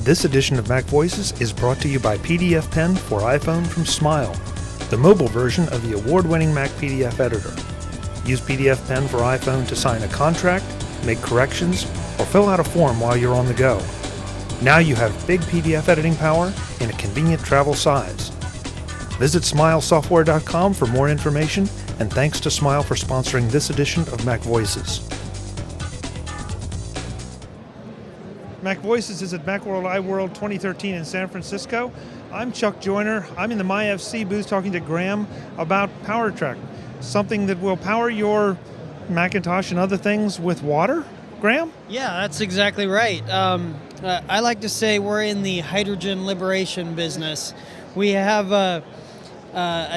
This edition of Mac Voices is brought to you by PDF Pen for iPhone from Smile, the mobile version of the award-winning Mac PDF editor. Use PDF Pen for iPhone to sign a contract, make corrections, or fill out a form while you're on the go. Now you have big PDF editing power in a convenient travel size. Visit smilesoftware.com for more information, and thanks to Smile for sponsoring this edition of Mac Voices. Mac Voices is at Macworld iWorld 2013 in San Francisco. I'm Chuck Joyner. I'm in the MyFC booth talking to Graeme about PowerTrekk, something that will power your Macintosh and other things with water. Graeme? Yeah, that's exactly right. I like to say we're in the hydrogen liberation business. We have a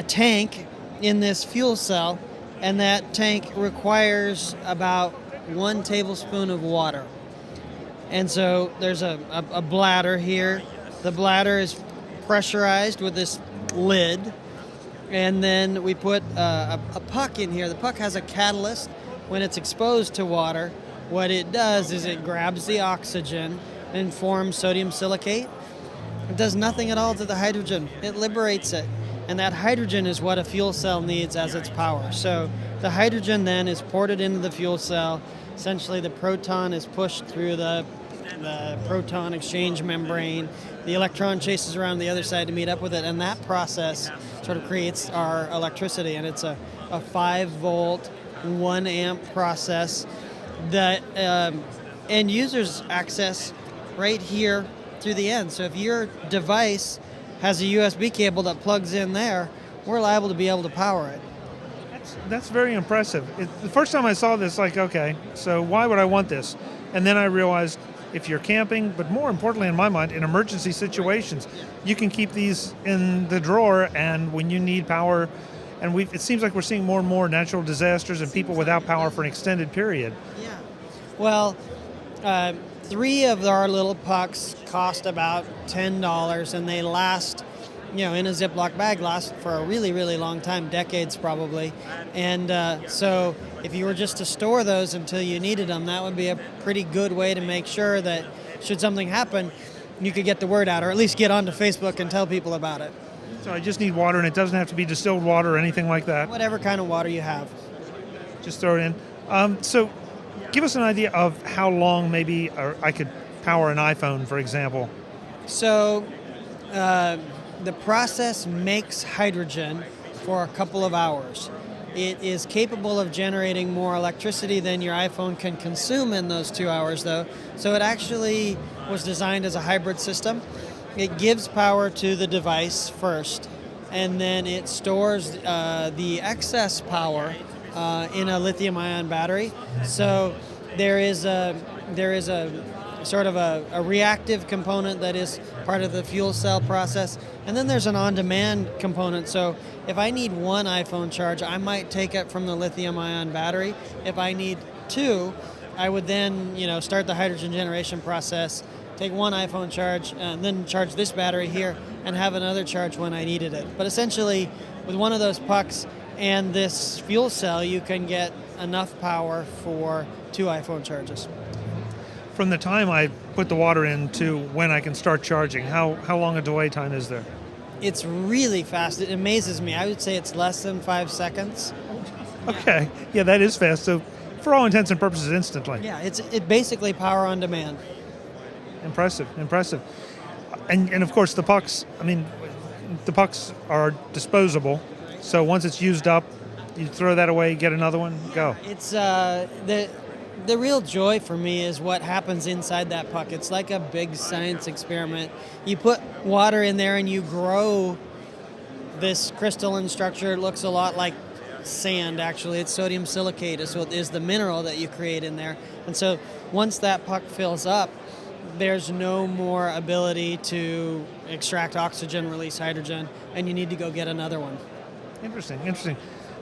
tank in this fuel cell, and that tank requires about 1 tablespoon of water. And so there's a bladder here. The bladder is pressurized with this lid, and then we put a puck in here. The puck has a catalyst. When it's exposed to water, what it does is it grabs the oxygen and forms sodium silicate. It does nothing at all to the hydrogen. It liberates it. And that hydrogen is what a fuel cell needs as its power. So the hydrogen then is ported into the fuel cell. Essentially, the proton is pushed through the proton exchange membrane. The electron chases around the other side to meet up with it, and that process sort of creates our electricity. And it's a 5-volt, 1-amp process that end users access right here through the end. So if your device has a USB cable that plugs in there, we're liable to be able to power it. That's very impressive. The first time I saw this, like, okay, so why would I want this? And then I realized if you're camping, but more importantly in my mind, in emergency situations, you can keep these in the drawer, and when you need power, and it seems like we're seeing more and more natural disasters and people without power for an extended period. Yeah. Well, 3 of our little pucks cost about $10, and they last, in a Ziploc bag, last for a really, really long time, decades probably. And so if you were just to store those until you needed them, that would be a pretty good way to make sure that should something happen, you could get the word out, or at least get onto Facebook and tell people about it. So I just need water, and it doesn't have to be distilled water or anything like that? Whatever kind of water you have. Just throw it in. So give us an idea of how long maybe I could power an iPhone, for example. So the process makes hydrogen for a couple of hours. It is capable of generating more electricity than your iPhone can consume in those 2 hours, though. So it actually was designed as a hybrid system. It gives power to the device first, and then it stores the excess power in a lithium-ion battery. So there is a sort of a reactive component that is part of the fuel cell process, and then there's an on-demand component. So if I need 1 iPhone charge, I might take it from the lithium-ion battery. If I need 2, I would then start the hydrogen generation process, take 1 iPhone charge, and then charge this battery here, and have another charge when I needed it. But essentially, with one of those pucks and this fuel cell, you can get enough power for 2 iPhone charges. From the time I put the water in to when I can start charging, how long a delay time is there? It's really fast. It amazes me. I would say it's less than 5 seconds. Okay. Yeah, that is fast. So for all intents and purposes, instantly. Yeah, it's basically power on demand. Impressive. And of course the pucks, the pucks are disposable. So once it's used up, you throw that away, get another one, go. It's the real joy for me is what happens inside that puck. It's like a big science experiment. You put water in there and you grow this crystalline structure. It looks a lot like sand, actually. It's sodium silicate is the mineral that you create in there. And so once that puck fills up, there's no more ability to extract oxygen, release hydrogen, and you need to go get another one. Interesting.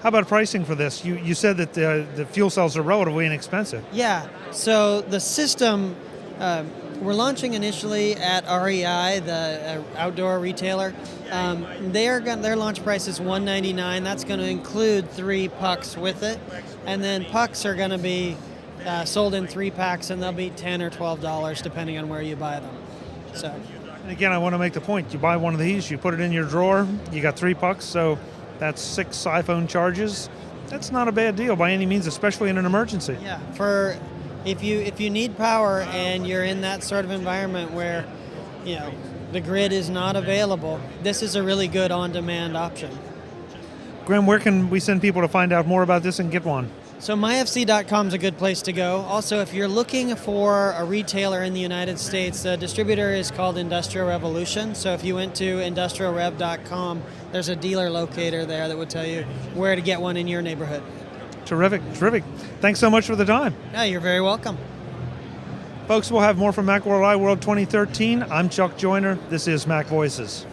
How about pricing for this? You said that the fuel cells are relatively inexpensive. Yeah, so the system, we're launching initially at REI, the outdoor retailer. Their launch price is $199. That's going to include 3 pucks with it. And then pucks are going to be sold in 3 packs, and they'll be $10 or $12 depending on where you buy them. So. And again, I want to make the point. You buy one of these, you put it in your drawer, you got $3, so that's 6 iPhone charges. That's not a bad deal by any means, especially in an emergency. Yeah, for if you need power and you're in that sort of environment where, the grid is not available, this is a really good on-demand option. Graeme, where can we send people to find out more about this and get one? So myfc.com is a good place to go. Also, if you're looking for a retailer in the United States, the distributor is called Industrial Revolution. So if you went to industrialrev.com, there's a dealer locator there that would tell you where to get one in your neighborhood. Terrific. Thanks so much for the time. Yeah, you're very welcome. Folks, we'll have more from Macworld iWorld 2013. I'm Chuck Joyner. This is Mac Voices.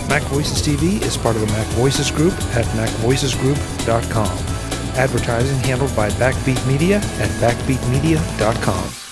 MacVoicesTV is part of the MacVoices Group at MacVoicesGroup.com. Advertising handled by Backbeat Media at BackbeatMedia.com.